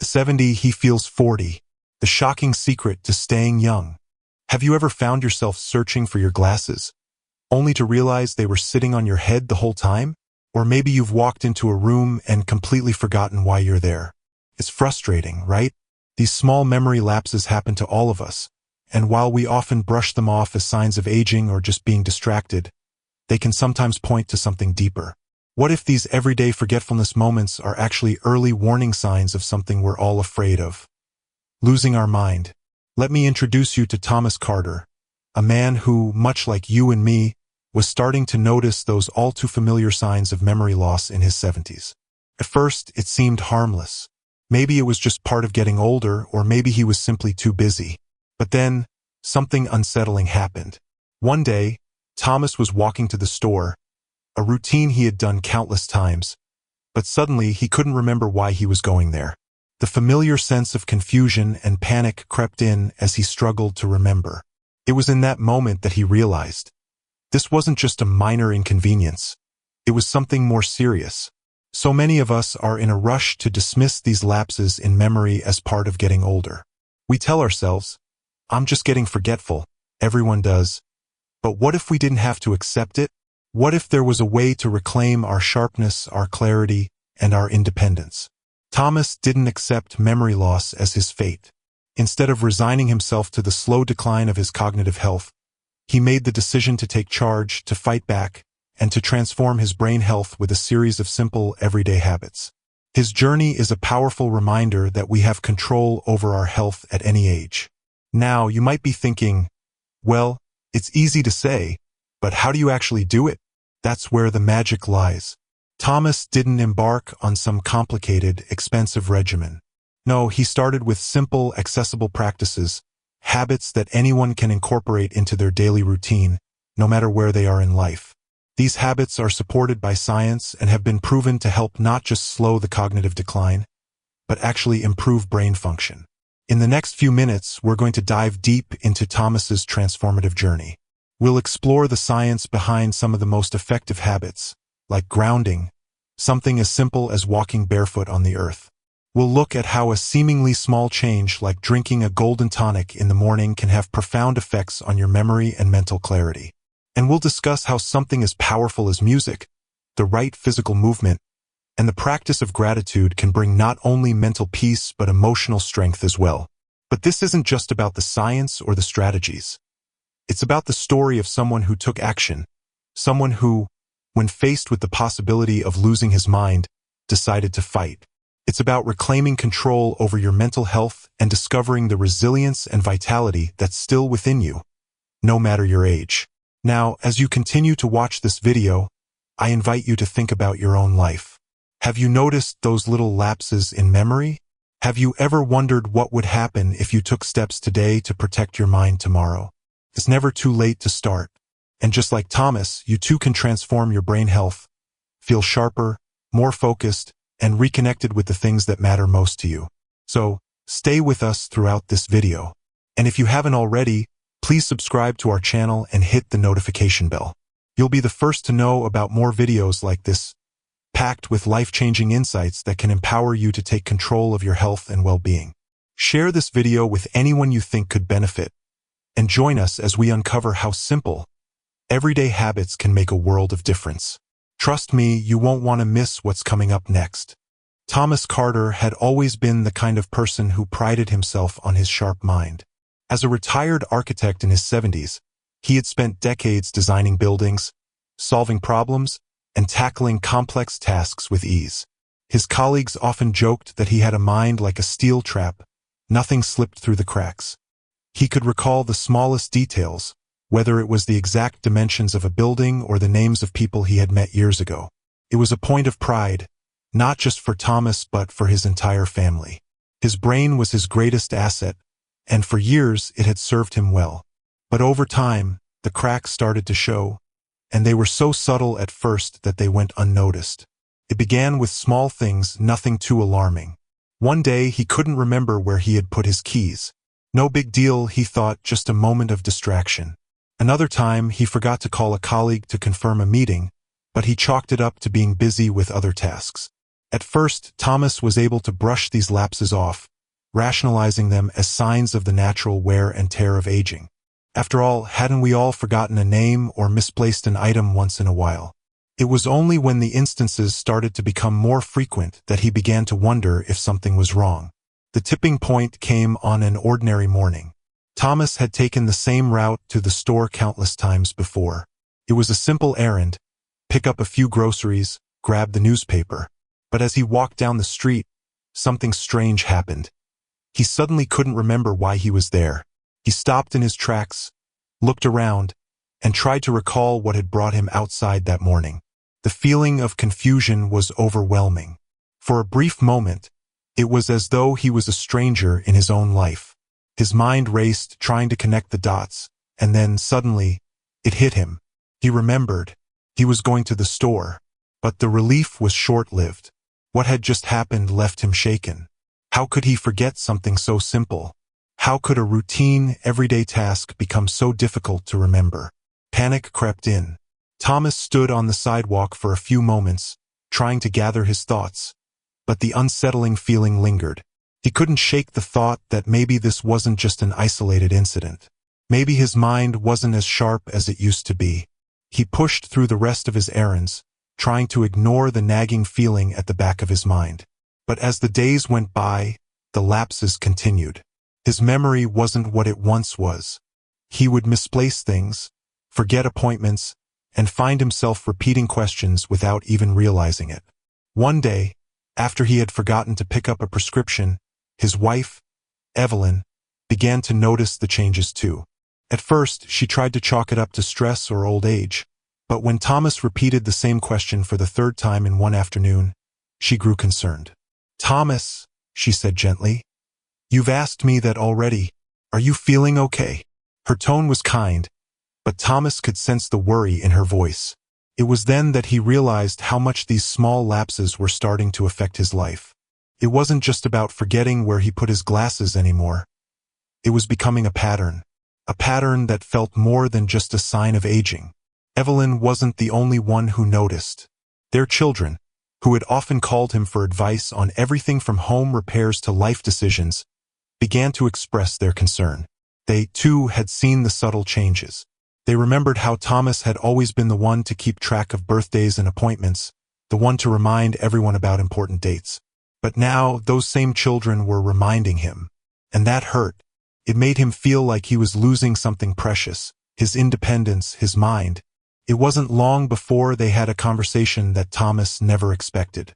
70, he feels 40. The shocking secret to staying young. Have you ever found yourself searching for your glasses, only to realize they were sitting on your head the whole time? Or maybe you've walked into a room and completely forgotten why you're there. It's frustrating, right? These small memory lapses happen to all of us, and while we often brush them off as signs of aging or just being distracted, they can sometimes point to something deeper. What if these everyday forgetfulness moments are actually early warning signs of something we're all afraid of? Losing our mind. Let me introduce you to Thomas Carter, a man who, much like you and me, was starting to notice those all too familiar signs of memory loss in his 70s. At first, it seemed harmless. Maybe it was just part of getting older, or maybe he was simply too busy. But then, something unsettling happened. One day, Thomas was walking to the store, a routine he had done countless times, but suddenly he couldn't remember why he was going there. The familiar sense of confusion and panic crept in as he struggled to remember. It was in that moment that he realized this wasn't just a minor inconvenience. It was something more serious. So many of us are in a rush to dismiss these lapses in memory as part of getting older. We tell ourselves, I'm just getting forgetful. Everyone does. But what if we didn't have to accept it? What if there was a way to reclaim our sharpness, our clarity, and our independence? Thomas didn't accept memory loss as his fate. Instead of resigning himself to the slow decline of his cognitive health, he made the decision to take charge, to fight back, and to transform his brain health with a series of simple, everyday habits. His journey is a powerful reminder that we have control over our health at any age. Now, you might be thinking, well, it's easy to say, but how do you actually do it? That's where the magic lies. Thomas didn't embark on some complicated, expensive regimen. No, he started with simple, accessible practices, habits that anyone can incorporate into their daily routine, no matter where they are in life. These habits are supported by science and have been proven to help not just slow the cognitive decline, but actually improve brain function. In the next few minutes, we're going to dive deep into Thomas's transformative journey. We'll explore the science behind some of the most effective habits, like grounding, something as simple as walking barefoot on the earth. We'll look at how a seemingly small change like drinking a golden tonic in the morning can have profound effects on your memory and mental clarity. And we'll discuss how something as powerful as music, the right physical movement, and the practice of gratitude can bring not only mental peace but emotional strength as well. But this isn't just about the science or the strategies. It's about the story of someone who took action, someone who, when faced with the possibility of losing his mind, decided to fight. It's about reclaiming control over your mental health and discovering the resilience and vitality that's still within you, no matter your age. Now, as you continue to watch this video, I invite you to think about your own life. Have you noticed those little lapses in memory? Have you ever wondered what would happen if you took steps today to protect your mind tomorrow? It's never too late to start. And just like Thomas, you too can transform your brain health, feel sharper, more focused, and reconnected with the things that matter most to you. So, stay with us throughout this video. And if you haven't already, please subscribe to our channel and hit the notification bell. You'll be the first to know about more videos like this, packed with life-changing insights that can empower you to take control of your health and well-being. Share this video with anyone you think could benefit, and join us as we uncover how simple, everyday habits can make a world of difference. Trust me, you won't want to miss what's coming up next. Thomas Carter had always been the kind of person who prided himself on his sharp mind. As a retired architect in his 70s, he had spent decades designing buildings, solving problems, and tackling complex tasks with ease. His colleagues often joked that he had a mind like a steel trap, nothing slipped through the cracks. He could recall the smallest details, whether it was the exact dimensions of a building or the names of people he had met years ago. It was a point of pride, not just for Thomas but for his entire family. His brain was his greatest asset, and for years it had served him well. But over time, the cracks started to show, and they were so subtle at first that they went unnoticed. It began with small things, nothing too alarming. One day he couldn't remember where he had put his keys. No big deal, he thought, just a moment of distraction. Another time, he forgot to call a colleague to confirm a meeting, but he chalked it up to being busy with other tasks. At first, Thomas was able to brush these lapses off, rationalizing them as signs of the natural wear and tear of aging. After all, hadn't we all forgotten a name or misplaced an item once in a while? It was only when the instances started to become more frequent that he began to wonder if something was wrong. The tipping point came on an ordinary morning. Thomas had taken the same route to the store countless times before. It was a simple errand: pick up a few groceries, grab the newspaper. But as he walked down the street, something strange happened. He suddenly couldn't remember why he was there. He stopped in his tracks, looked around, and tried to recall what had brought him outside that morning. The feeling of confusion was overwhelming. For a brief moment, it was as though he was a stranger in his own life. His mind raced, trying to connect the dots, and then, suddenly, it hit him. He remembered. He was going to the store. But the relief was short-lived. What had just happened left him shaken. How could he forget something so simple? How could a routine, everyday task become so difficult to remember? Panic crept in. Thomas stood on the sidewalk for a few moments, trying to gather his thoughts. But the unsettling feeling lingered. He couldn't shake the thought that maybe this wasn't just an isolated incident. Maybe his mind wasn't as sharp as it used to be. He pushed through the rest of his errands, trying to ignore the nagging feeling at the back of his mind. But as the days went by, the lapses continued. His memory wasn't what it once was. He would misplace things, forget appointments, and find himself repeating questions without even realizing it. One day, after he had forgotten to pick up a prescription, his wife, Evelyn, began to notice the changes too. At first, she tried to chalk it up to stress or old age, but when Thomas repeated the same question for the third time in one afternoon, she grew concerned. "Thomas," she said gently, "you've asked me that already. Are you feeling okay?" Her tone was kind, but Thomas could sense the worry in her voice. It was then that he realized how much these small lapses were starting to affect his life. It wasn't just about forgetting where he put his glasses anymore. It was becoming a pattern that felt more than just a sign of aging. Evelyn wasn't the only one who noticed. Their children, who had often called him for advice on everything from home repairs to life decisions, began to express their concern. They, too, had seen the subtle changes. They remembered how Thomas had always been the one to keep track of birthdays and appointments, the one to remind everyone about important dates. But now, those same children were reminding him. And that hurt. It made him feel like he was losing something precious, his independence, his mind. It wasn't long before they had a conversation that Thomas never expected.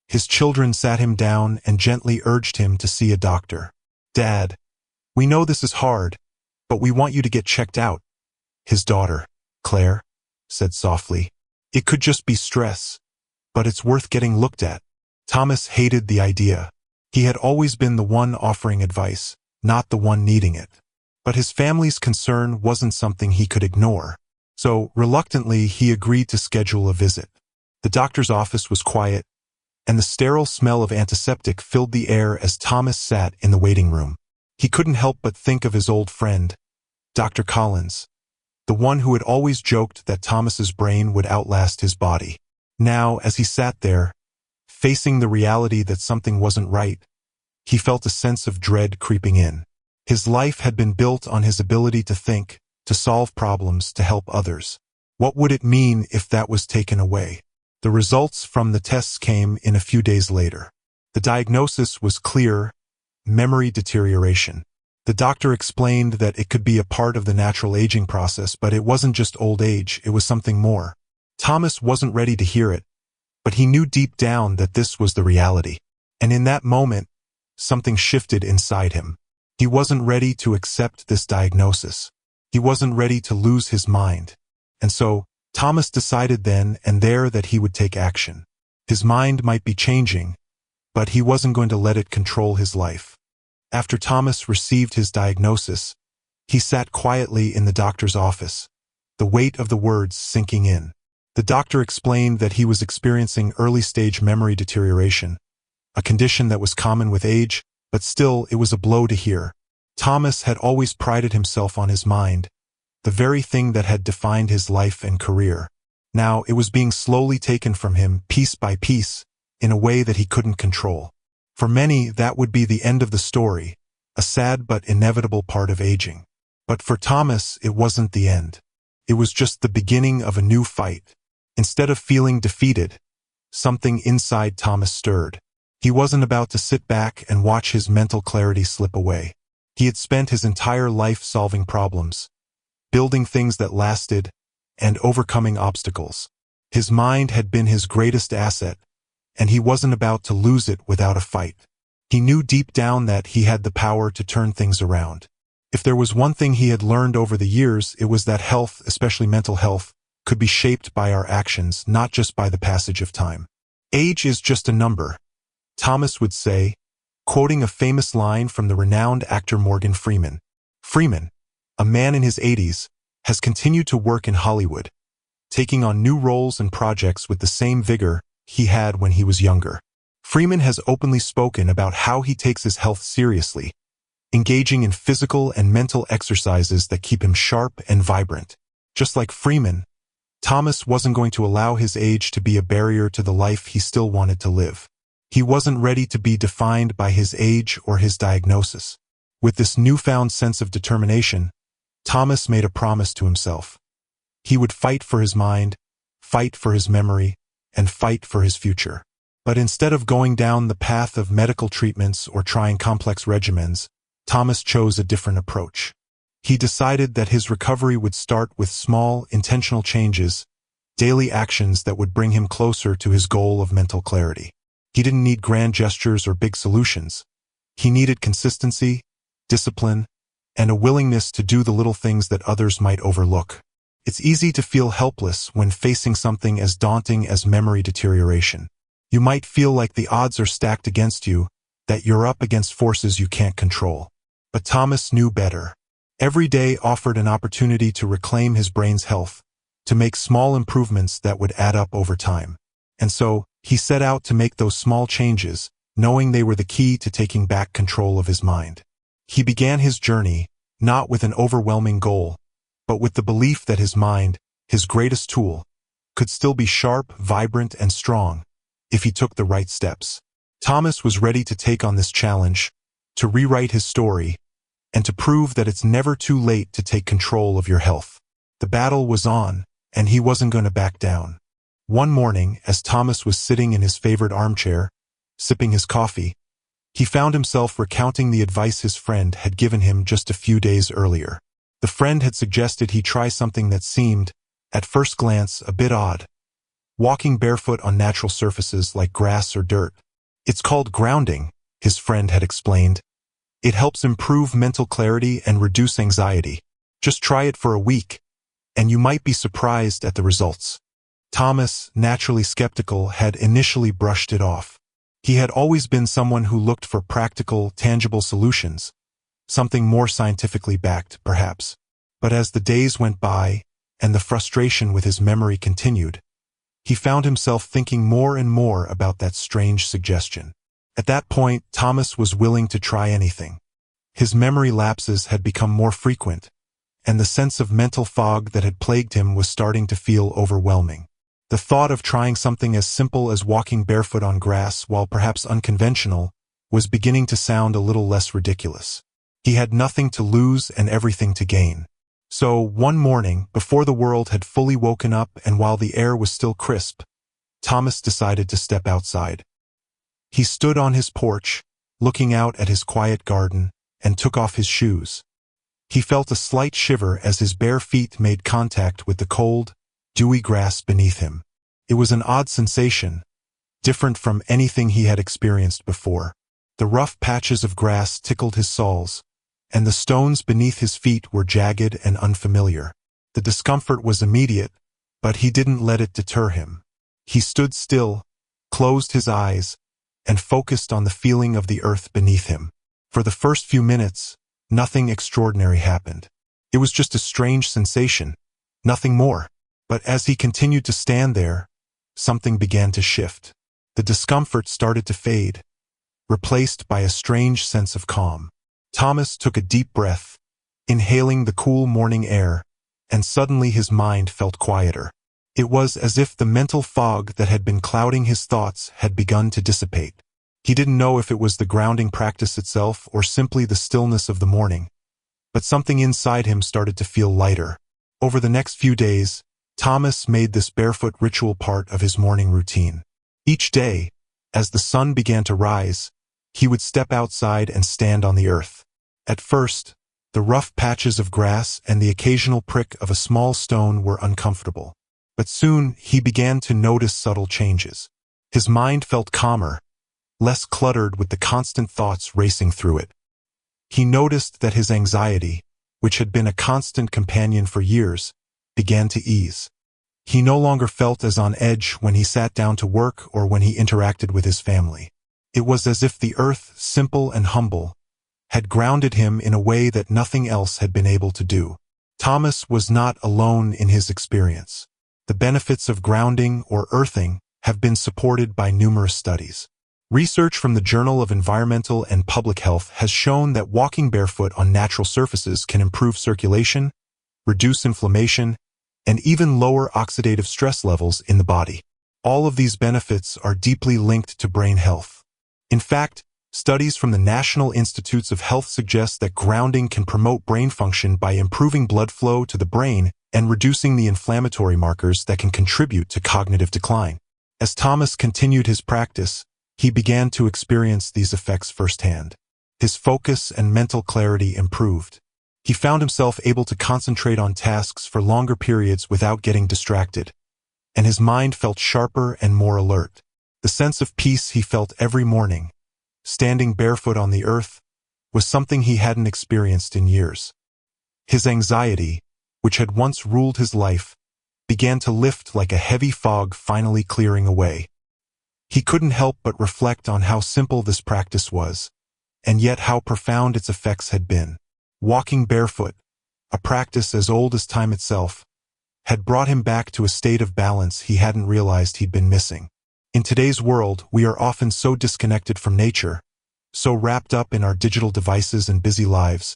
His children sat him down and gently urged him to see a doctor. "Dad, we know this is hard, but we want you to get checked out." His daughter, Claire, said softly, "It could just be stress, but it's worth getting looked at." Thomas hated the idea. He had always been the one offering advice, not the one needing it. But his family's concern wasn't something he could ignore. So, reluctantly, he agreed to schedule a visit. The doctor's office was quiet, and the sterile smell of antiseptic filled the air as Thomas sat in the waiting room. He couldn't help but think of his old friend, Dr. Collins, the one who had always joked that Thomas's brain would outlast his body. Now, as he sat there, facing the reality that something wasn't right, he felt a sense of dread creeping in. His life had been built on his ability to think, to solve problems, to help others. What would it mean if that was taken away? The results from the tests came in a few days later. The diagnosis was clear: memory deterioration. The doctor explained that it could be a part of the natural aging process, but it wasn't just old age, it was something more. Thomas wasn't ready to hear it, but he knew deep down that this was the reality. And in that moment, something shifted inside him. He wasn't ready to accept this diagnosis. He wasn't ready to lose his mind. And so, Thomas decided then and there that he would take action. His mind might be changing, but he wasn't going to let it control his life. After Thomas received his diagnosis, he sat quietly in the doctor's office, the weight of the words sinking in. The doctor explained that he was experiencing early-stage memory deterioration, a condition that was common with age, but still it was a blow to hear. Thomas had always prided himself on his mind, the very thing that had defined his life and career. Now it was being slowly taken from him, piece by piece, in a way that he couldn't control. For many, that would be the end of the story, a sad but inevitable part of aging. But for Thomas, it wasn't the end. It was just the beginning of a new fight. Instead of feeling defeated, something inside Thomas stirred. He wasn't about to sit back and watch his mental clarity slip away. He had spent his entire life solving problems, building things that lasted, and overcoming obstacles. His mind had been his greatest asset, and he wasn't about to lose it without a fight. He knew deep down that he had the power to turn things around. If there was one thing he had learned over the years, it was that health, especially mental health, could be shaped by our actions, not just by the passage of time. Age is just a number, Thomas would say, quoting a famous line from the renowned actor Morgan Freeman. Freeman, a man in his 80s, has continued to work in Hollywood, taking on new roles and projects with the same vigor he had when he was younger. Freeman has openly spoken about how he takes his health seriously, engaging in physical and mental exercises that keep him sharp and vibrant. Just like Freeman, Thomas wasn't going to allow his age to be a barrier to the life he still wanted to live. He wasn't ready to be defined by his age or his diagnosis. With this newfound sense of determination, Thomas made a promise to himself. He would fight for his mind, fight for his memory, and fight for his future. But instead of going down the path of medical treatments or trying complex regimens, Thomas chose a different approach. He decided that his recovery would start with small, intentional changes, daily actions that would bring him closer to his goal of mental clarity. He didn't need grand gestures or big solutions. He needed consistency, discipline, and a willingness to do the little things that others might overlook. It's easy to feel helpless when facing something as daunting as memory deterioration. You might feel like the odds are stacked against you, that you're up against forces you can't control. But Thomas knew better. Every day offered an opportunity to reclaim his brain's health, to make small improvements that would add up over time. And so, he set out to make those small changes, knowing they were the key to taking back control of his mind. He began his journey, not with an overwhelming goal, but with the belief that his mind, his greatest tool, could still be sharp, vibrant, and strong, if he took the right steps. Thomas was ready to take on this challenge, to rewrite his story, and to prove that it's never too late to take control of your health. The battle was on, and he wasn't going to back down. One morning, as Thomas was sitting in his favorite armchair, sipping his coffee, he found himself recounting the advice his friend had given him just a few days earlier. The friend had suggested he try something that seemed, at first glance, a bit odd. Walking barefoot on natural surfaces like grass or dirt. It's called grounding, his friend had explained. It helps improve mental clarity and reduce anxiety. Just try it for a week, and you might be surprised at the results. Thomas, naturally skeptical, had initially brushed it off. He had always been someone who looked for practical, tangible solutions, something more scientifically backed, perhaps. But as the days went by, and the frustration with his memory continued, he found himself thinking more and more about that strange suggestion. At that point, Thomas was willing to try anything. His memory lapses had become more frequent, and the sense of mental fog that had plagued him was starting to feel overwhelming. The thought of trying something as simple as walking barefoot on grass, while perhaps unconventional, was beginning to sound a little less ridiculous. He had nothing to lose and everything to gain. So, one morning, before the world had fully woken up and while the air was still crisp, Thomas decided to step outside. He stood on his porch, looking out at his quiet garden, and took off his shoes. He felt a slight shiver as his bare feet made contact with the cold, dewy grass beneath him. It was an odd sensation, different from anything he had experienced before. The rough patches of grass tickled his soles, and the stones beneath his feet were jagged and unfamiliar. The discomfort was immediate, but he didn't let it deter him. He stood still, closed his eyes, and focused on the feeling of the earth beneath him. For the first few minutes, nothing extraordinary happened. It was just a strange sensation, nothing more. But as he continued to stand there, something began to shift. The discomfort started to fade, replaced by a strange sense of calm. Thomas took a deep breath, inhaling the cool morning air, and suddenly his mind felt quieter. It was as if the mental fog that had been clouding his thoughts had begun to dissipate. He didn't know if it was the grounding practice itself or simply the stillness of the morning, but something inside him started to feel lighter. Over the next few days, Thomas made this barefoot ritual part of his morning routine. Each day, as the sun began to rise, he would step outside and stand on the earth. At first, the rough patches of grass and the occasional prick of a small stone were uncomfortable. But soon he began to notice subtle changes. His mind felt calmer, less cluttered with the constant thoughts racing through it. He noticed that his anxiety, which had been a constant companion for years, began to ease. He no longer felt as on edge when he sat down to work or when he interacted with his family. It was as if the earth, simple and humble, had grounded him in a way that nothing else had been able to do. Thomas was not alone in his experience. The benefits of grounding or earthing have been supported by numerous studies. Research from the Journal of Environmental and Public Health has shown that walking barefoot on natural surfaces can improve circulation, reduce inflammation, and even lower oxidative stress levels in the body. All of these benefits are deeply linked to brain health. In fact, studies from the National Institutes of Health suggest that grounding can promote brain function by improving blood flow to the brain and reducing the inflammatory markers that can contribute to cognitive decline. As Thomas continued his practice, he began to experience these effects firsthand. His focus and mental clarity improved. He found himself able to concentrate on tasks for longer periods without getting distracted, and his mind felt sharper and more alert. The sense of peace he felt every morning, standing barefoot on the earth, was something he hadn't experienced in years. His anxiety, which had once ruled his life, began to lift like a heavy fog finally clearing away. He couldn't help but reflect on how simple this practice was, and yet how profound its effects had been. Walking barefoot, a practice as old as time itself, had brought him back to a state of balance he hadn't realized he'd been missing. In today's world, we are often so disconnected from nature, so wrapped up in our digital devices and busy lives,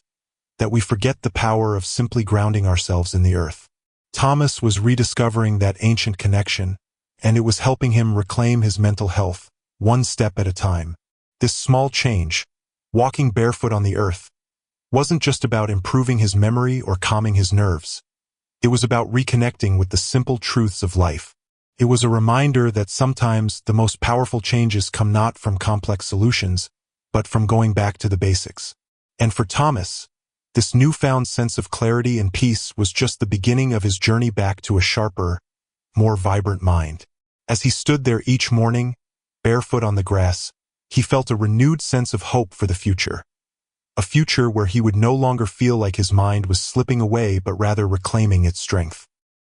that we forget the power of simply grounding ourselves in the earth. Thomas was rediscovering that ancient connection, and it was helping him reclaim his mental health, one step at a time. This small change, walking barefoot on the earth, wasn't just about improving his memory or calming his nerves. It was about reconnecting with the simple truths of life. It was a reminder that sometimes the most powerful changes come not from complex solutions, but from going back to the basics. And for Thomas, this newfound sense of clarity and peace was just the beginning of his journey back to a sharper, more vibrant mind. As he stood there each morning, barefoot on the grass, he felt a renewed sense of hope for the future. A future where he would no longer feel like his mind was slipping away but rather reclaiming its strength.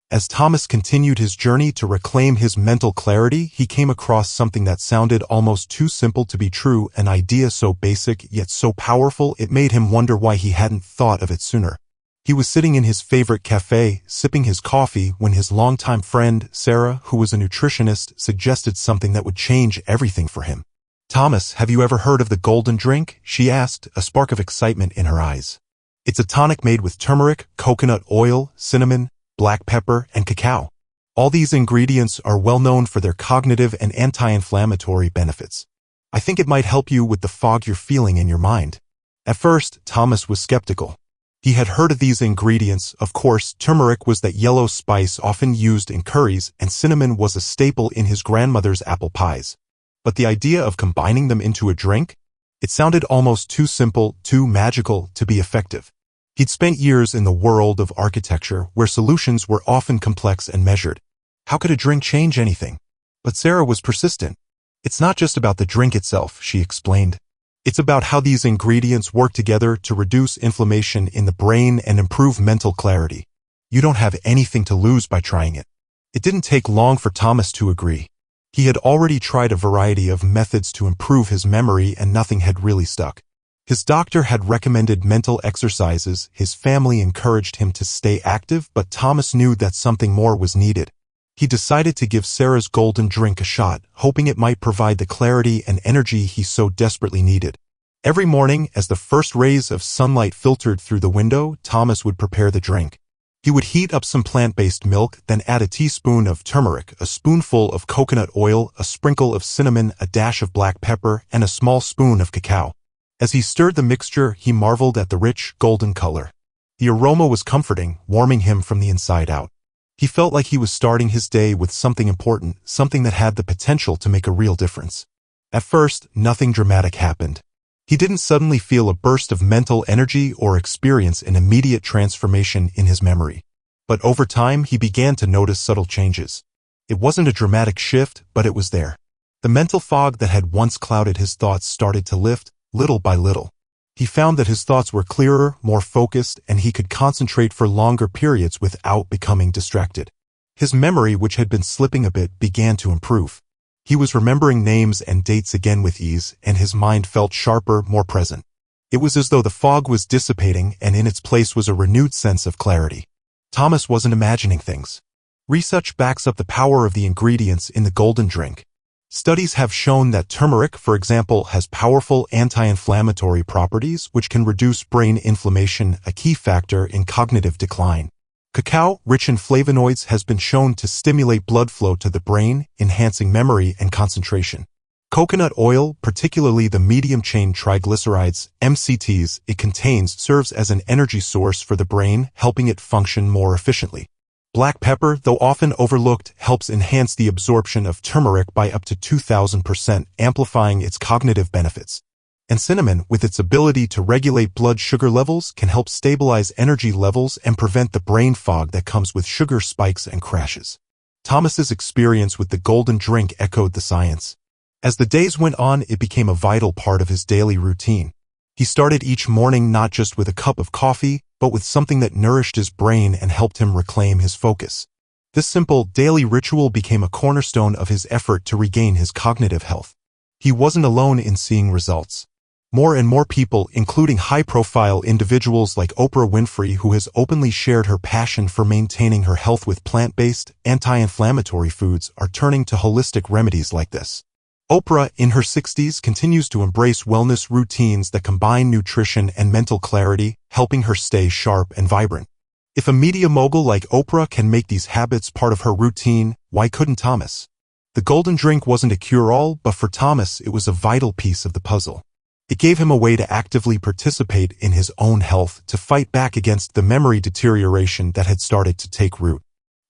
As Thomas continued his journey to reclaim his mental clarity, he came across something that sounded almost too simple to be true, an idea so basic yet so powerful it made him wonder why he hadn't thought of it sooner. He was sitting in his favorite cafe, sipping his coffee, when his longtime friend, Sarah, who was a nutritionist, suggested something that would change everything for him. "Thomas, have you ever heard of the golden drink?" she asked, a spark of excitement in her eyes. "It's a tonic made with turmeric, coconut oil, cinnamon, black pepper, and cacao. All these ingredients are well known for their cognitive and anti-inflammatory benefits. I think it might help you with the fog you're feeling in your mind." At first, Thomas was skeptical. He had heard of these ingredients. Of course, turmeric was that yellow spice often used in curries, and cinnamon was a staple in his grandmother's apple pies. But the idea of combining them into a drink? It sounded almost too simple, too magical to be effective. He'd spent years in the world of architecture, where solutions were often complex and measured. How could a drink change anything? But Sarah was persistent. "It's not just about the drink itself," she explained. "It's about how these ingredients work together to reduce inflammation in the brain and improve mental clarity. You don't have anything to lose by trying it." It didn't take long for Thomas to agree. He had already tried a variety of methods to improve his memory, and nothing had really stuck. His doctor had recommended mental exercises, his family encouraged him to stay active, but Thomas knew that something more was needed. He decided to give Sarah's golden drink a shot, hoping it might provide the clarity and energy he so desperately needed. Every morning, as the first rays of sunlight filtered through the window, Thomas would prepare the drink. He would heat up some plant-based milk, then add a teaspoon of turmeric, a spoonful of coconut oil, a sprinkle of cinnamon, a dash of black pepper, and a small spoon of cacao. As he stirred the mixture, he marveled at the rich, golden color. The aroma was comforting, warming him from the inside out. He felt like he was starting his day with something important, something that had the potential to make a real difference. At first, nothing dramatic happened. He didn't suddenly feel a burst of mental energy or experience an immediate transformation in his memory. But over time, he began to notice subtle changes. It wasn't a dramatic shift, but it was there. The mental fog that had once clouded his thoughts started to lift, little by little. He found that his thoughts were clearer, more focused, and he could concentrate for longer periods without becoming distracted. His memory, which had been slipping a bit, began to improve. He was remembering names and dates again with ease, and his mind felt sharper, more present. It was as though the fog was dissipating, and in its place was a renewed sense of clarity. Thomas wasn't imagining things. Research backs up the power of the ingredients in the golden drink. Studies have shown that turmeric, for example, has powerful anti-inflammatory properties which can reduce brain inflammation, a key factor in cognitive decline. Cacao, rich in flavonoids, has been shown to stimulate blood flow to the brain, enhancing memory and concentration. Coconut oil, particularly the medium-chain triglycerides, MCTs, it contains, serves as an energy source for the brain, helping it function more efficiently. Black pepper, though often overlooked, helps enhance the absorption of turmeric by up to 2,000%, amplifying its cognitive benefits. And cinnamon, with its ability to regulate blood sugar levels, can help stabilize energy levels and prevent the brain fog that comes with sugar spikes and crashes. Thomas's experience with the golden drink echoed the science. As the days went on, it became a vital part of his daily routine. He started each morning not just with a cup of coffee, but with something that nourished his brain and helped him reclaim his focus. This simple, daily ritual became a cornerstone of his effort to regain his cognitive health. He wasn't alone in seeing results. More and more people, including high-profile individuals like Oprah Winfrey, who has openly shared her passion for maintaining her health with plant-based, anti-inflammatory foods, are turning to holistic remedies like this. Oprah, in her 60s, continues to embrace wellness routines that combine nutrition and mental clarity, helping her stay sharp and vibrant. If a media mogul like Oprah can make these habits part of her routine, why couldn't Thomas? The golden drink wasn't a cure-all, but for Thomas, it was a vital piece of the puzzle. It gave him a way to actively participate in his own health, to fight back against the memory deterioration that had started to take root.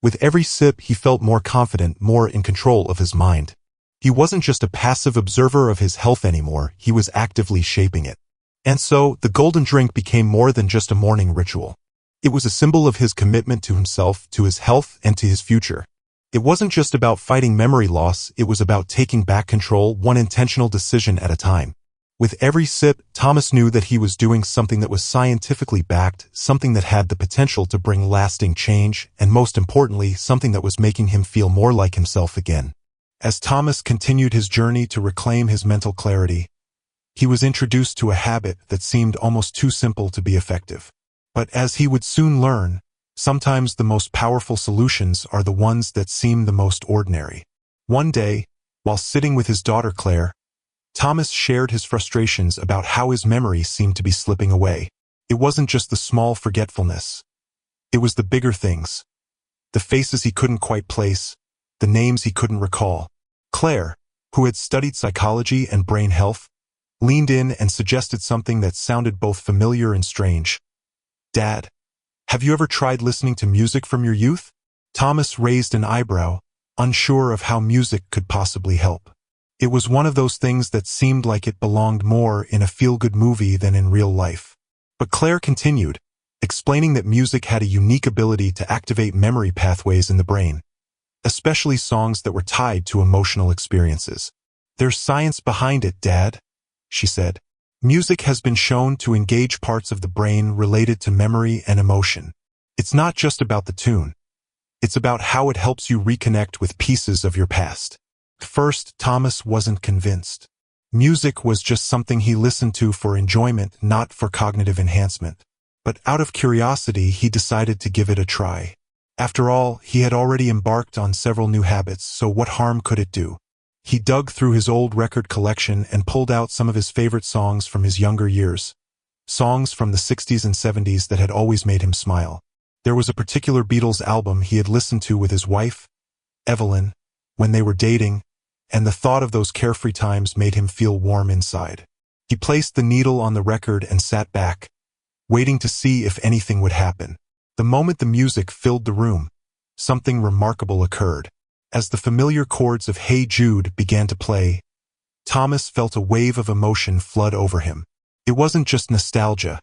With every sip, he felt more confident, more in control of his mind. He wasn't just a passive observer of his health anymore, he was actively shaping it. And so, the golden drink became more than just a morning ritual. It was a symbol of his commitment to himself, to his health, and to his future. It wasn't just about fighting memory loss, it was about taking back control, one intentional decision at a time. With every sip, Thomas knew that he was doing something that was scientifically backed, something that had the potential to bring lasting change, and most importantly, something that was making him feel more like himself again. As Thomas continued his journey to reclaim his mental clarity, he was introduced to a habit that seemed almost too simple to be effective. But as he would soon learn, sometimes the most powerful solutions are the ones that seem the most ordinary. One day, while sitting with his daughter Claire, Thomas shared his frustrations about how his memory seemed to be slipping away. It wasn't just the small forgetfulness. It was the bigger things. The faces he couldn't quite place, the names he couldn't recall. Claire, who had studied psychology and brain health, leaned in and suggested something that sounded both familiar and strange. "Dad, have you ever tried listening to music from your youth?" Thomas raised an eyebrow, unsure of how music could possibly help. It was one of those things that seemed like it belonged more in a feel-good movie than in real life. But Claire continued, explaining that music had a unique ability to activate memory pathways in the brain, especially songs that were tied to emotional experiences. "There's science behind it, Dad," she said. "Music has been shown to engage parts of the brain related to memory and emotion. It's not just about the tune. It's about how it helps you reconnect with pieces of your past." At first, Thomas wasn't convinced. Music was just something he listened to for enjoyment, not for cognitive enhancement. But out of curiosity, he decided to give it a try. After all, he had already embarked on several new habits, so what harm could it do? He dug through his old record collection and pulled out some of his favorite songs from his younger years. Songs from the 60s and 70s that had always made him smile. There was a particular Beatles album he had listened to with his wife, Evelyn, when they were dating, and the thought of those carefree times made him feel warm inside. He placed the needle on the record and sat back, waiting to see if anything would happen. The moment the music filled the room, something remarkable occurred. As the familiar chords of Hey Jude began to play, Thomas felt a wave of emotion flood over him. It wasn't just nostalgia.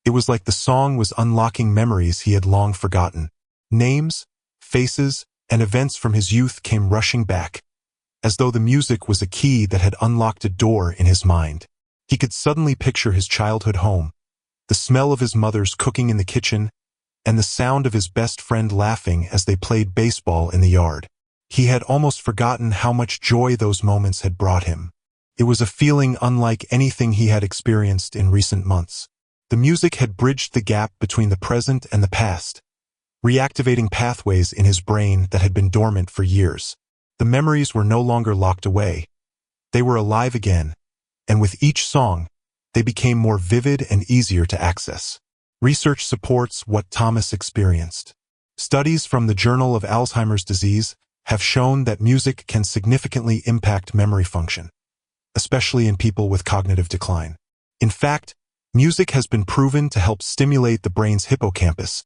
It was like the song was unlocking memories he had long forgotten. Names, faces, and events from his youth came rushing back, as though the music was a key that had unlocked a door in his mind. He could suddenly picture his childhood home, the smell of his mother's cooking in the kitchen, and the sound of his best friend laughing as they played baseball in the yard. He had almost forgotten how much joy those moments had brought him. It was a feeling unlike anything he had experienced in recent months. The music had bridged the gap between the present and the past, reactivating pathways in his brain that had been dormant for years. The memories were no longer locked away. They were alive again, and with each song, they became more vivid and easier to access. Research supports what Thomas experienced. Studies from the Journal of Alzheimer's Disease have shown that music can significantly impact memory function, especially in people with cognitive decline. In fact, music has been proven to help stimulate the brain's hippocampus,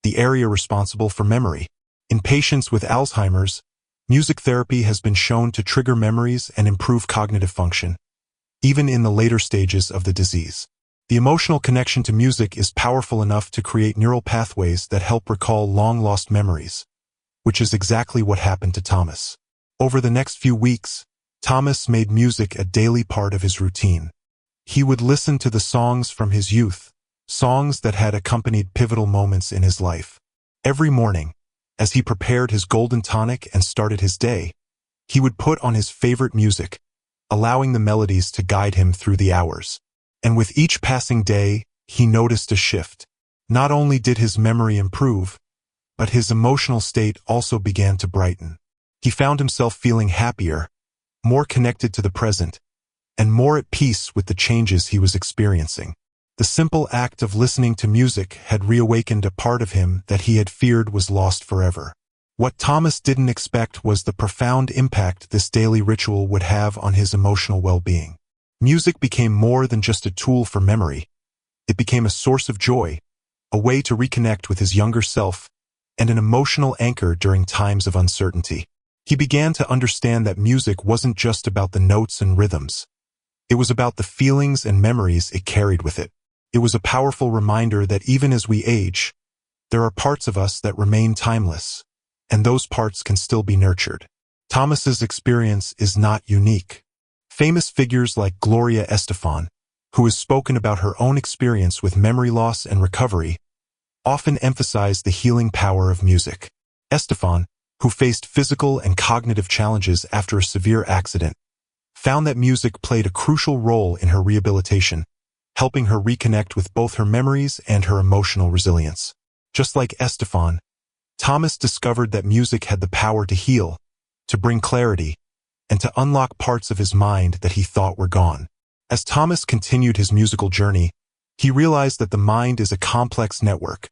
the area responsible for memory. In patients with Alzheimer's, music therapy has been shown to trigger memories and improve cognitive function, even in the later stages of the disease. The emotional connection to music is powerful enough to create neural pathways that help recall long-lost memories, which is exactly what happened to Thomas. Over the next few weeks, Thomas made music a daily part of his routine. He would listen to the songs from his youth, songs that had accompanied pivotal moments in his life. Every morning, as he prepared his golden tonic and started his day, he would put on his favorite music, allowing the melodies to guide him through the hours. And with each passing day, he noticed a shift. Not only did his memory improve, but his emotional state also began to brighten. He found himself feeling happier, more connected to the present, and more at peace with the changes he was experiencing. The simple act of listening to music had reawakened a part of him that he had feared was lost forever. What Thomas didn't expect was the profound impact this daily ritual would have on his emotional well-being. Music became more than just a tool for memory. It became a source of joy, a way to reconnect with his younger self, and an emotional anchor during times of uncertainty. He began to understand that music wasn't just about the notes and rhythms. It was about the feelings and memories it carried with it. It was a powerful reminder that even as we age, there are parts of us that remain timeless, and those parts can still be nurtured. Thomas's experience is not unique. Famous figures like Gloria Estefan, who has spoken about her own experience with memory loss and recovery, often emphasize the healing power of music. Estefan, who faced physical and cognitive challenges after a severe accident, found that music played a crucial role in her rehabilitation, helping her reconnect with both her memories and her emotional resilience. Just like Estefan, Thomas discovered that music had the power to heal, to bring clarity, and to unlock parts of his mind that he thought were gone. As Thomas continued his musical journey, he realized that the mind is a complex network,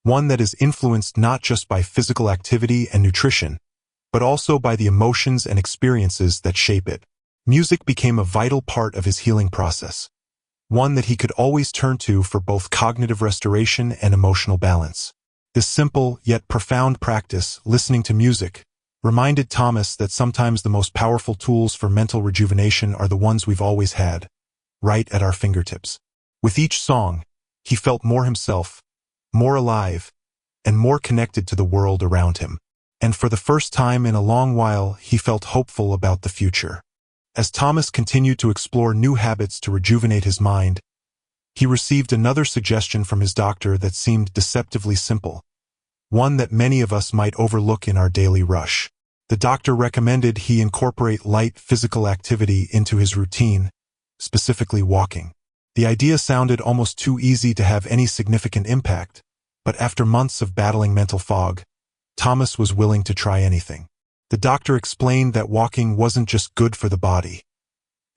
one that is influenced not just by physical activity and nutrition, but also by the emotions and experiences that shape it. Music became a vital part of his healing process, one that he could always turn to for both cognitive restoration and emotional balance. This simple yet profound practice, listening to music, reminded Thomas that sometimes the most powerful tools for mental rejuvenation are the ones we've always had, right at our fingertips. With each song, he felt more himself, more alive, and more connected to the world around him. And for the first time in a long while, he felt hopeful about the future. As Thomas continued to explore new habits to rejuvenate his mind, he received another suggestion from his doctor that seemed deceptively simple, one that many of us might overlook in our daily rush. The doctor recommended he incorporate light physical activity into his routine, specifically walking. The idea sounded almost too easy to have any significant impact, but after months of battling mental fog, Thomas was willing to try anything. The doctor explained that walking wasn't just good for the body.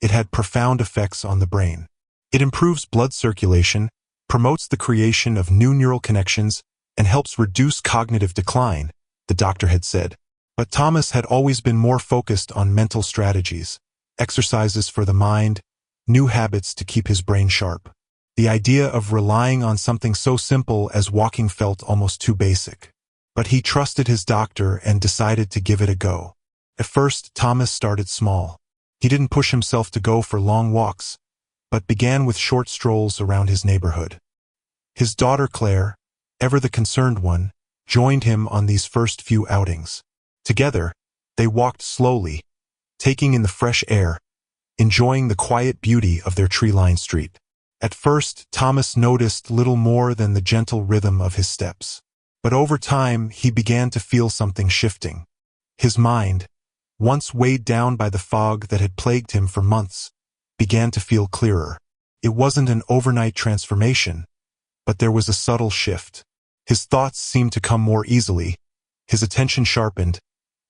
It had profound effects on the brain. It improves blood circulation, promotes the creation of new neural connections, and helps reduce cognitive decline, the doctor had said. But Thomas had always been more focused on mental strategies, exercises for the mind, new habits to keep his brain sharp. The idea of relying on something so simple as walking felt almost too basic. But he trusted his doctor and decided to give it a go. At first, Thomas started small. He didn't push himself to go for long walks, but began with short strolls around his neighborhood. His daughter Claire, ever the concerned one, joined him on these first few outings. Together, they walked slowly, taking in the fresh air, enjoying the quiet beauty of their tree-lined street. At first, Thomas noticed little more than the gentle rhythm of his steps. But over time, he began to feel something shifting. His mind, once weighed down by the fog that had plagued him for months, began to feel clearer. It wasn't an overnight transformation, but there was a subtle shift. His thoughts seemed to come more easily, his attention sharpened,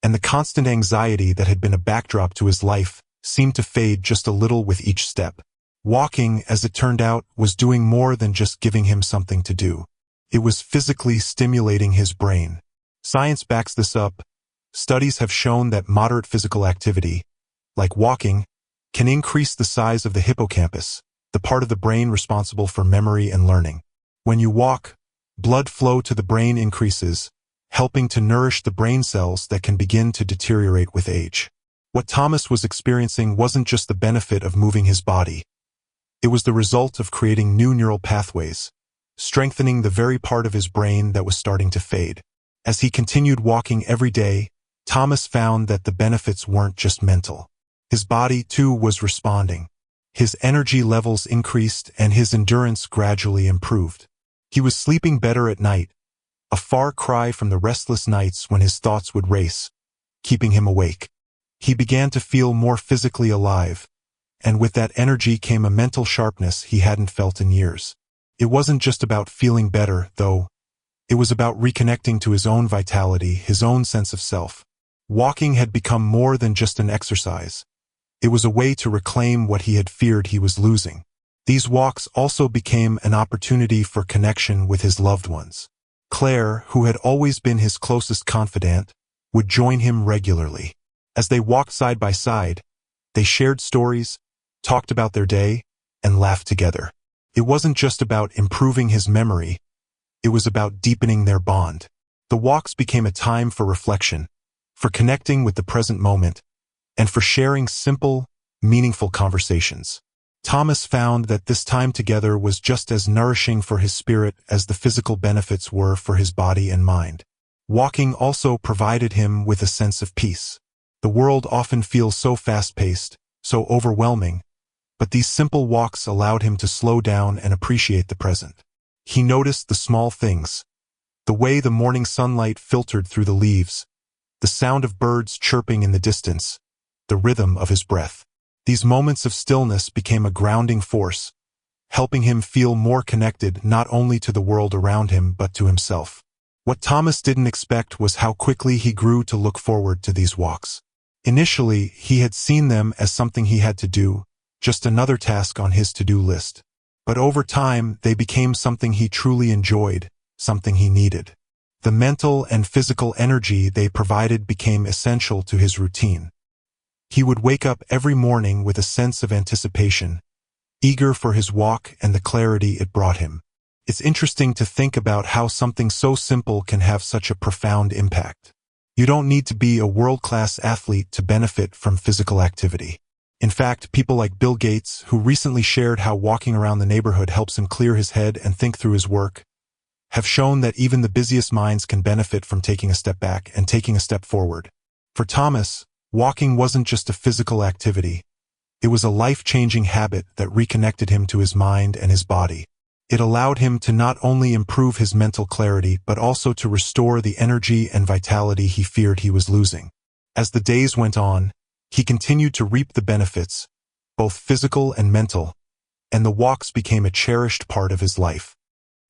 and the constant anxiety that had been a backdrop to his life seemed to fade just a little with each step. Walking, as it turned out, was doing more than just giving him something to do. It was physically stimulating his brain. Science backs this up. Studies have shown that moderate physical activity, like walking, can increase the size of the hippocampus, the part of the brain responsible for memory and learning. When you walk, blood flow to the brain increases, helping to nourish the brain cells that can begin to deteriorate with age. What Thomas was experiencing wasn't just the benefit of moving his body. It was the result of creating new neural pathways, strengthening the very part of his brain that was starting to fade. As he continued walking every day, Thomas found that the benefits weren't just mental. His body, too, was responding. His energy levels increased and his endurance gradually improved. He was sleeping better at night, a far cry from the restless nights when his thoughts would race, keeping him awake. He began to feel more physically alive, and with that energy came a mental sharpness he hadn't felt in years. It wasn't just about feeling better, though. It was about reconnecting to his own vitality, his own sense of self. Walking had become more than just an exercise. It was a way to reclaim what he had feared he was losing. These walks also became an opportunity for connection with his loved ones. Claire, who had always been his closest confidant, would join him regularly. As they walked side by side, they shared stories, talked about their day, and laughed together. It wasn't just about improving his memory, it was about deepening their bond. The walks became a time for reflection, for connecting with the present moment, and for sharing simple, meaningful conversations. Thomas found that this time together was just as nourishing for his spirit as the physical benefits were for his body and mind. Walking also provided him with a sense of peace. The world often feels so fast-paced, so overwhelming, but these simple walks allowed him to slow down and appreciate the present. He noticed the small things, the way the morning sunlight filtered through the leaves, the sound of birds chirping in the distance, the rhythm of his breath. These moments of stillness became a grounding force, helping him feel more connected not only to the world around him but to himself. What Thomas didn't expect was how quickly he grew to look forward to these walks. Initially, he had seen them as something he had to do, just another task on his to-do list. But over time, they became something he truly enjoyed, something he needed. The mental and physical energy they provided became essential to his routine. He would wake up every morning with a sense of anticipation, eager for his walk and the clarity it brought him. It's interesting to think about how something so simple can have such a profound impact. You don't need to be a world-class athlete to benefit from physical activity. In fact, people like Bill Gates, who recently shared how walking around the neighborhood helps him clear his head and think through his work, have shown that even the busiest minds can benefit from taking a step back and taking a step forward. For Thomas, walking wasn't just a physical activity. It was a life-changing habit that reconnected him to his mind and his body. It allowed him to not only improve his mental clarity but also to restore the energy and vitality he feared he was losing. As the days went on, he continued to reap the benefits, both physical and mental, and the walks became a cherished part of his life.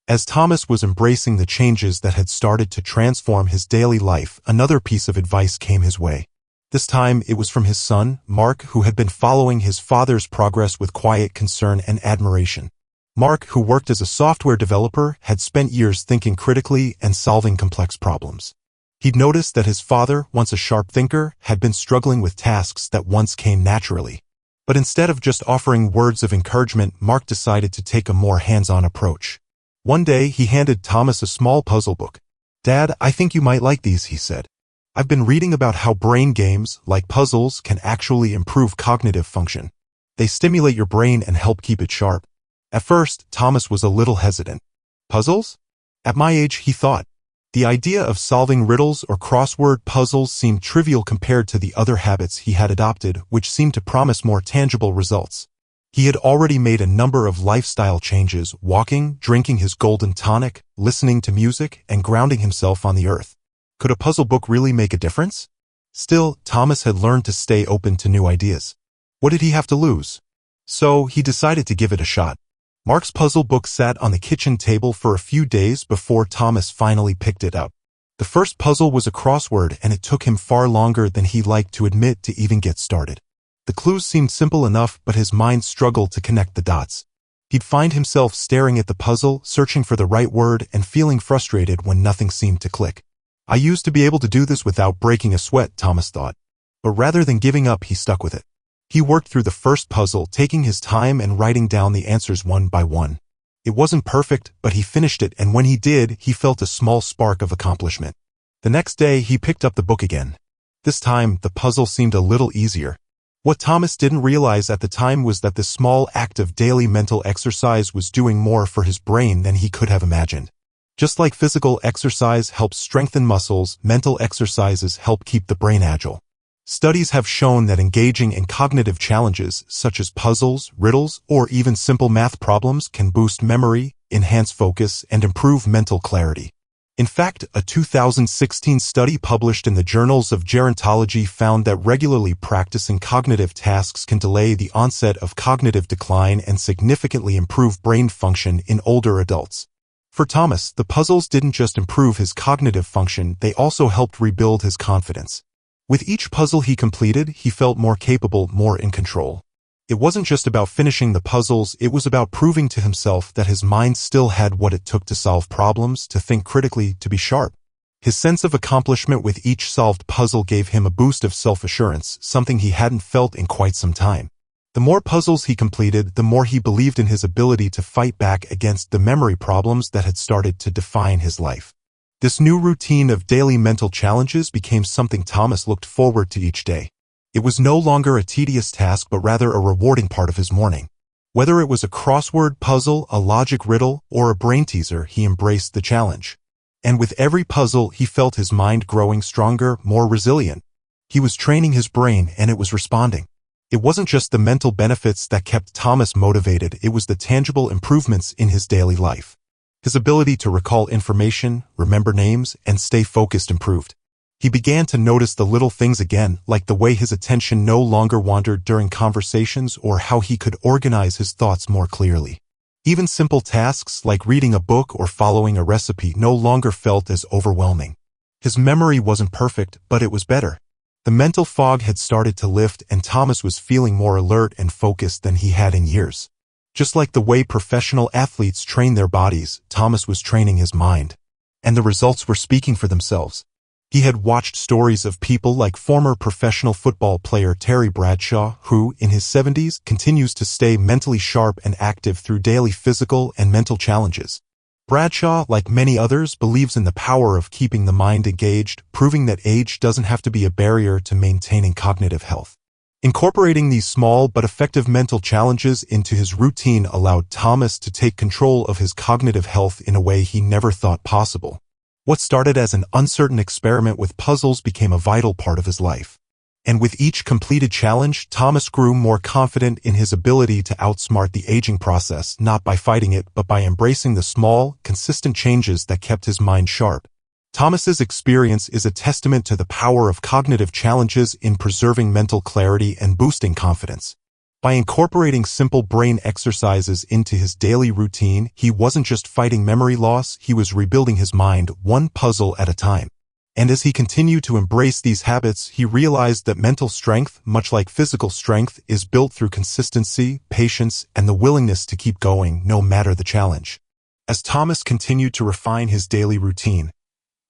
As Thomas was embracing the changes that had started to transform his daily life, another piece of advice came his way. This time it was from his son, Mark, who had been following his father's progress with quiet concern and admiration. Mark, who worked as a software developer, had spent years thinking critically and solving complex problems. He'd noticed that his father, once a sharp thinker, had been struggling with tasks that once came naturally. But instead of just offering words of encouragement, Mark decided to take a more hands-on approach. One day, he handed Thomas a small puzzle book. "Dad, I think you might like these," he said. "I've been reading about how brain games, like puzzles, can actually improve cognitive function. They stimulate your brain and help keep it sharp." At first, Thomas was a little hesitant. Puzzles? At my age, he thought. The idea of solving riddles or crossword puzzles seemed trivial compared to the other habits he had adopted, which seemed to promise more tangible results. He had already made a number of lifestyle changes: walking, drinking his golden tonic, listening to music, and grounding himself on the earth. Could a puzzle book really make a difference? Still, Thomas had learned to stay open to new ideas. What did he have to lose? So, he decided to give it a shot. Mark's puzzle book sat on the kitchen table for a few days before Thomas finally picked it up. The first puzzle was a crossword, and it took him far longer than he liked to admit to even get started. The clues seemed simple enough, but his mind struggled to connect the dots. He'd find himself staring at the puzzle, searching for the right word, and feeling frustrated when nothing seemed to click. "I used to be able to do this without breaking a sweat," Thomas thought. But rather than giving up, he stuck with it. He worked through the first puzzle, taking his time and writing down the answers one by one. It wasn't perfect, but he finished it, and when he did, he felt a small spark of accomplishment. The next day, he picked up the book again. This time, the puzzle seemed a little easier. What Thomas didn't realize at the time was that this small act of daily mental exercise was doing more for his brain than he could have imagined. Just like physical exercise helps strengthen muscles, mental exercises help keep the brain agile. Studies have shown that engaging in cognitive challenges, such as puzzles, riddles, or even simple math problems, can boost memory, enhance focus, and improve mental clarity. In fact, a 2016 study published in the Journals of Gerontology found that regularly practicing cognitive tasks can delay the onset of cognitive decline and significantly improve brain function in older adults. For Thomas, the puzzles didn't just improve his cognitive function, they also helped rebuild his confidence. With each puzzle he completed, he felt more capable, more in control. It wasn't just about finishing the puzzles, it was about proving to himself that his mind still had what it took to solve problems, to think critically, to be sharp. His sense of accomplishment with each solved puzzle gave him a boost of self-assurance, something he hadn't felt in quite some time. The more puzzles he completed, the more he believed in his ability to fight back against the memory problems that had started to define his life. This new routine of daily mental challenges became something Thomas looked forward to each day. It was no longer a tedious task, but rather a rewarding part of his morning. Whether it was a crossword puzzle, a logic riddle, or a brain teaser, he embraced the challenge. And with every puzzle, he felt his mind growing stronger, more resilient. He was training his brain, and it was responding. It wasn't just the mental benefits that kept Thomas motivated, it was the tangible improvements in his daily life. His ability to recall information, remember names, and stay focused improved. He began to notice the little things again, like the way his attention no longer wandered during conversations or how he could organize his thoughts more clearly. Even simple tasks like reading a book or following a recipe no longer felt as overwhelming. His memory wasn't perfect, but it was better. The mental fog had started to lift, and Thomas was feeling more alert and focused than he had in years. Just like the way professional athletes train their bodies, Thomas was training his mind. And the results were speaking for themselves. He had watched stories of people like former professional football player Terry Bradshaw, who, in his 70s, continues to stay mentally sharp and active through daily physical and mental challenges. Bradshaw, like many others, believes in the power of keeping the mind engaged, proving that age doesn't have to be a barrier to maintaining cognitive health. Incorporating these small but effective mental challenges into his routine allowed Thomas to take control of his cognitive health in a way he never thought possible. What started as an uncertain experiment with puzzles became a vital part of his life. And with each completed challenge, Thomas grew more confident in his ability to outsmart the aging process, not by fighting it, but by embracing the small, consistent changes that kept his mind sharp. Thomas's experience is a testament to the power of cognitive challenges in preserving mental clarity and boosting confidence. By incorporating simple brain exercises into his daily routine, he wasn't just fighting memory loss, he was rebuilding his mind one puzzle at a time. And as he continued to embrace these habits, he realized that mental strength, much like physical strength, is built through consistency, patience, and the willingness to keep going no matter the challenge. As Thomas continued to refine his daily routine,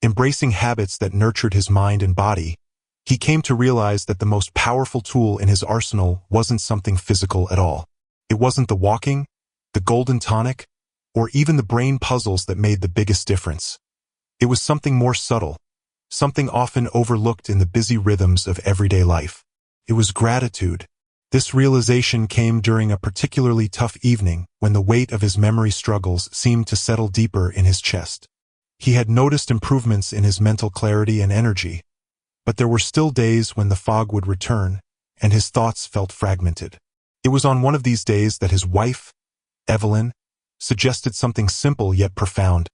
embracing habits that nurtured his mind and body, he came to realize that the most powerful tool in his arsenal wasn't something physical at all. It wasn't the walking, the golden tonic, or even the brain puzzles that made the biggest difference. It was something more subtle, something often overlooked in the busy rhythms of everyday life. It was gratitude. This realization came during a particularly tough evening when the weight of his memory struggles seemed to settle deeper in his chest. He had noticed improvements in his mental clarity and energy, but there were still days when the fog would return and his thoughts felt fragmented. It was on one of these days that his wife, Evelyn, suggested something simple yet profound.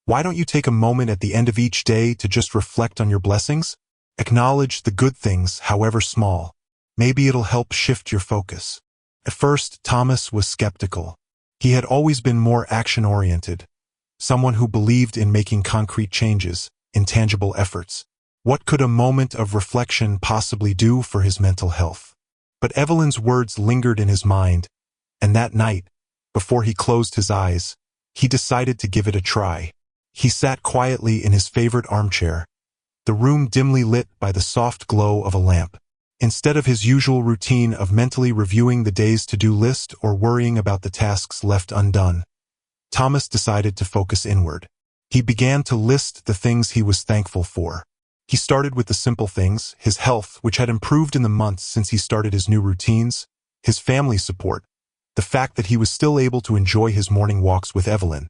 Why don't you take a moment at the end of each day to just reflect on your blessings? Acknowledge the good things, however small. Maybe it'll help shift your focus. At first, Thomas was skeptical. He had always been more action-oriented, someone who believed in making concrete changes, intangible efforts. What could a moment of reflection possibly do for his mental health? But Evelyn's words lingered in his mind, and that night, before he closed his eyes, he decided to give it a try. He sat quietly in his favorite armchair, the room dimly lit by the soft glow of a lamp. Instead of his usual routine of mentally reviewing the day's to-do list or worrying about the tasks left undone, Thomas decided to focus inward. He began to list the things he was thankful for. He started with the simple things: his health, which had improved in the months since he started his new routines, his family support, the fact that he was still able to enjoy his morning walks with Evelyn.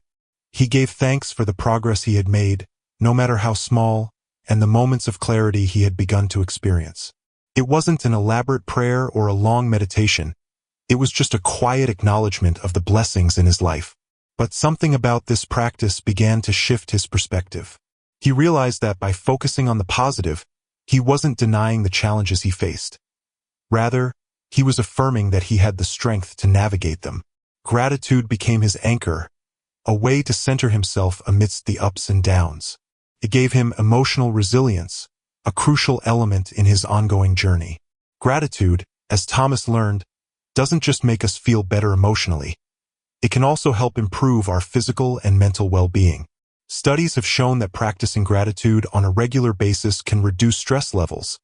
He gave thanks for the progress he had made, no matter how small, and the moments of clarity he had begun to experience. It wasn't an elaborate prayer or a long meditation. It was just a quiet acknowledgement of the blessings in his life. But something about this practice began to shift his perspective. He realized that by focusing on the positive, he wasn't denying the challenges he faced. Rather, he was affirming that he had the strength to navigate them. Gratitude became his anchor, a way to center himself amidst the ups and downs. It gave him emotional resilience, a crucial element in his ongoing journey. Gratitude, as Thomas learned, doesn't just make us feel better emotionally. It can also help improve our physical and mental well-being. Studies have shown that practicing gratitude on a regular basis can reduce stress levels,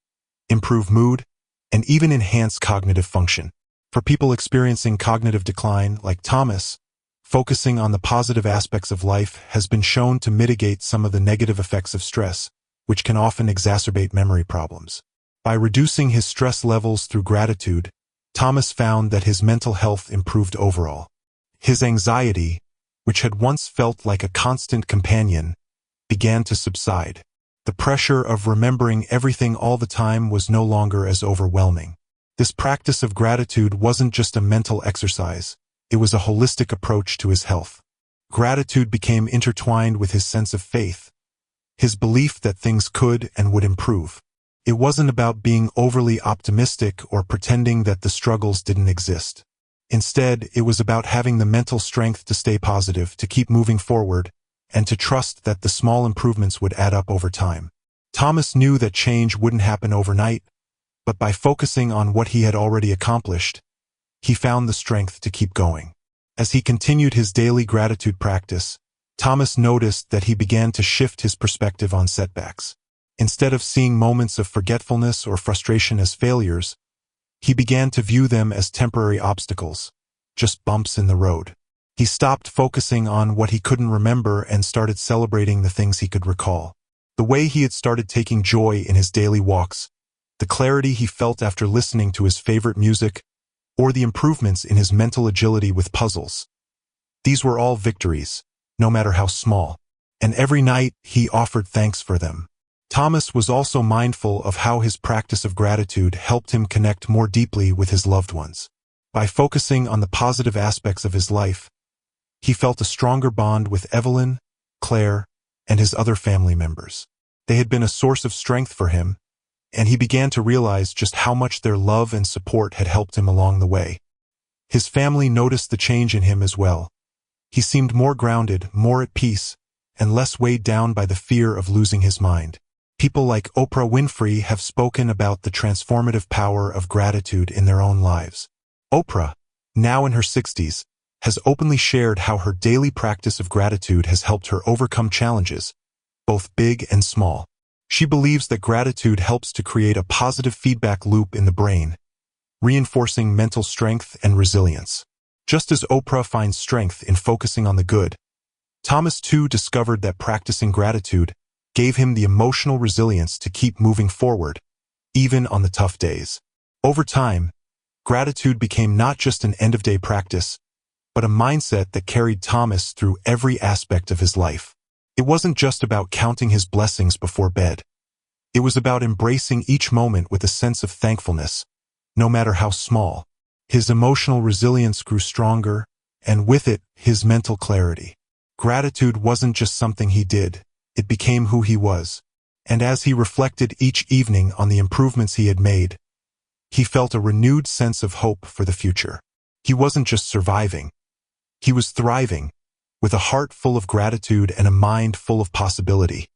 improve mood, and even enhance cognitive function. For people experiencing cognitive decline, like Thomas, focusing on the positive aspects of life has been shown to mitigate some of the negative effects of stress, which can often exacerbate memory problems. By reducing his stress levels through gratitude, Thomas found that his mental health improved overall. His anxiety, which had once felt like a constant companion, began to subside. The pressure of remembering everything all the time was no longer as overwhelming. This practice of gratitude wasn't just a mental exercise. It was a holistic approach to his health. Gratitude became intertwined with his sense of faith, his belief that things could and would improve. It wasn't about being overly optimistic or pretending that the struggles didn't exist. Instead, it was about having the mental strength to stay positive, to keep moving forward, and to trust that the small improvements would add up over time. Thomas knew that change wouldn't happen overnight, but by focusing on what he had already accomplished, he found the strength to keep going. As he continued his daily gratitude practice, Thomas noticed that he began to shift his perspective on setbacks. Instead of seeing moments of forgetfulness or frustration as failures, he began to view them as temporary obstacles, just bumps in the road. He stopped focusing on what he couldn't remember and started celebrating the things he could recall. The way he had started taking joy in his daily walks, the clarity he felt after listening to his favorite music, or the improvements in his mental agility with puzzles. These were all victories, no matter how small, and every night he offered thanks for them. Thomas was also mindful of how his practice of gratitude helped him connect more deeply with his loved ones. By focusing on the positive aspects of his life, he felt a stronger bond with Evelyn, Claire, and his other family members. They had been a source of strength for him, and he began to realize just how much their love and support had helped him along the way. His family noticed the change in him as well. He seemed more grounded, more at peace, and less weighed down by the fear of losing his mind. People like Oprah Winfrey have spoken about the transformative power of gratitude in their own lives. Oprah, now in her 60s, has openly shared how her daily practice of gratitude has helped her overcome challenges, both big and small. She believes that gratitude helps to create a positive feedback loop in the brain, reinforcing mental strength and resilience. Just as Oprah finds strength in focusing on the good, Thomas too discovered that practicing gratitude gave him the emotional resilience to keep moving forward, even on the tough days. Over time, gratitude became not just an end-of-day practice, but a mindset that carried Thomas through every aspect of his life. It wasn't just about counting his blessings before bed. It was about embracing each moment with a sense of thankfulness, no matter how small. His emotional resilience grew stronger, and with it, his mental clarity. Gratitude wasn't just something he did, it became who he was. And as he reflected each evening on the improvements he had made, he felt a renewed sense of hope for the future. He wasn't just surviving, he was thriving, with a heart full of gratitude and a mind full of possibility.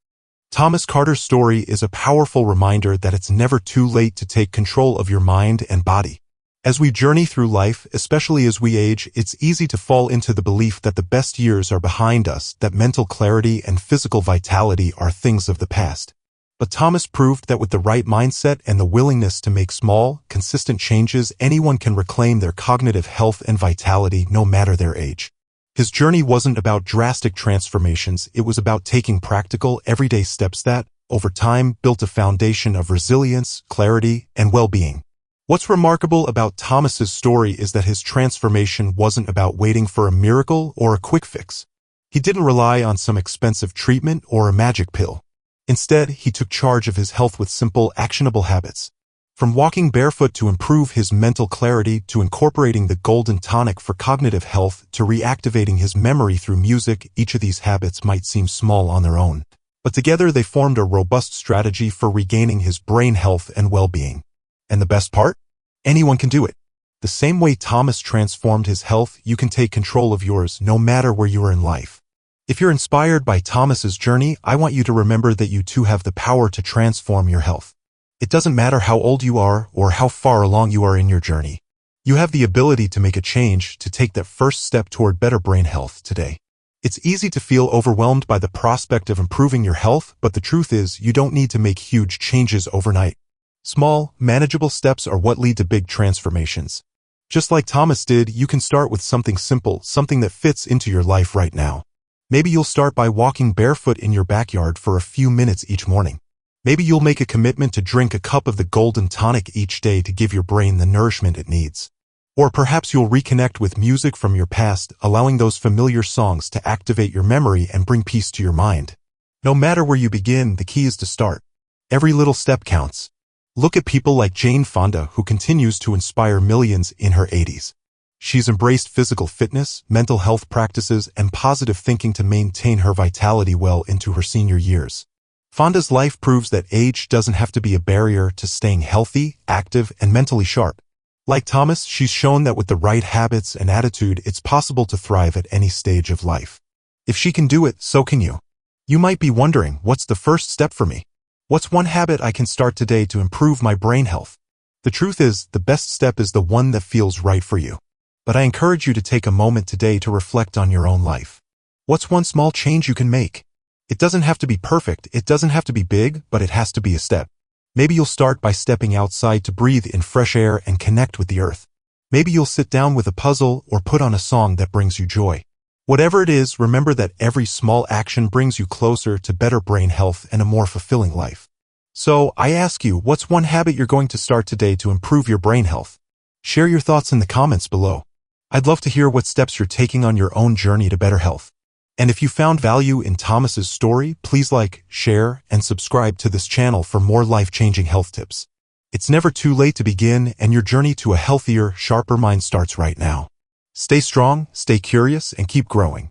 Thomas Carter's story is a powerful reminder that it's never too late to take control of your mind and body. As we journey through life, especially as we age, it's easy to fall into the belief that the best years are behind us, that mental clarity and physical vitality are things of the past. But Thomas proved that with the right mindset and the willingness to make small, consistent changes, anyone can reclaim their cognitive health and vitality no matter their age. His journey wasn't about drastic transformations, it was about taking practical, everyday steps that, over time, built a foundation of resilience, clarity, and well-being. What's remarkable about Thomas's story is that his transformation wasn't about waiting for a miracle or a quick fix. He didn't rely on some expensive treatment or a magic pill. Instead, he took charge of his health with simple, actionable habits. From walking barefoot to improve his mental clarity, to incorporating the golden tonic for cognitive health, to reactivating his memory through music, each of these habits might seem small on their own. But together they formed a robust strategy for regaining his brain health and well-being. And the best part? Anyone can do it. The same way Thomas transformed his health, you can take control of yours no matter where you are in life. If you're inspired by Thomas's journey, I want you to remember that you too have the power to transform your health. It doesn't matter how old you are or how far along you are in your journey. You have the ability to make a change, to take that first step toward better brain health today. It's easy to feel overwhelmed by the prospect of improving your health, but the truth is, you don't need to make huge changes overnight. Small, manageable steps are what lead to big transformations. Just like Thomas did, you can start with something simple, something that fits into your life right now. Maybe you'll start by walking barefoot in your backyard for a few minutes each morning. Maybe you'll make a commitment to drink a cup of the golden tonic each day to give your brain the nourishment it needs. Or perhaps you'll reconnect with music from your past, allowing those familiar songs to activate your memory and bring peace to your mind. No matter where you begin, the key is to start. Every little step counts. Look at people like Jane Fonda, who continues to inspire millions in her 80s. She's embraced physical fitness, mental health practices, and positive thinking to maintain her vitality well into her senior years. Fonda's life proves that age doesn't have to be a barrier to staying healthy, active, and mentally sharp. Like Thomas, she's shown that with the right habits and attitude, it's possible to thrive at any stage of life. If she can do it, so can you. You might be wondering, what's the first step for me? What's one habit I can start today to improve my brain health? The truth is, the best step is the one that feels right for you. But I encourage you to take a moment today to reflect on your own life. What's one small change you can make? It doesn't have to be perfect, it doesn't have to be big, but it has to be a step. Maybe you'll start by stepping outside to breathe in fresh air and connect with the earth. Maybe you'll sit down with a puzzle or put on a song that brings you joy. Whatever it is, remember that every small action brings you closer to better brain health and a more fulfilling life. So, I ask you, what's one habit you're going to start today to improve your brain health? Share your thoughts in the comments below. I'd love to hear what steps you're taking on your own journey to better health. And if you found value in Thomas's story, please like, share, and subscribe to this channel for more life-changing health tips. It's never too late to begin, and your journey to a healthier, sharper mind starts right now. Stay strong, stay curious, and keep growing.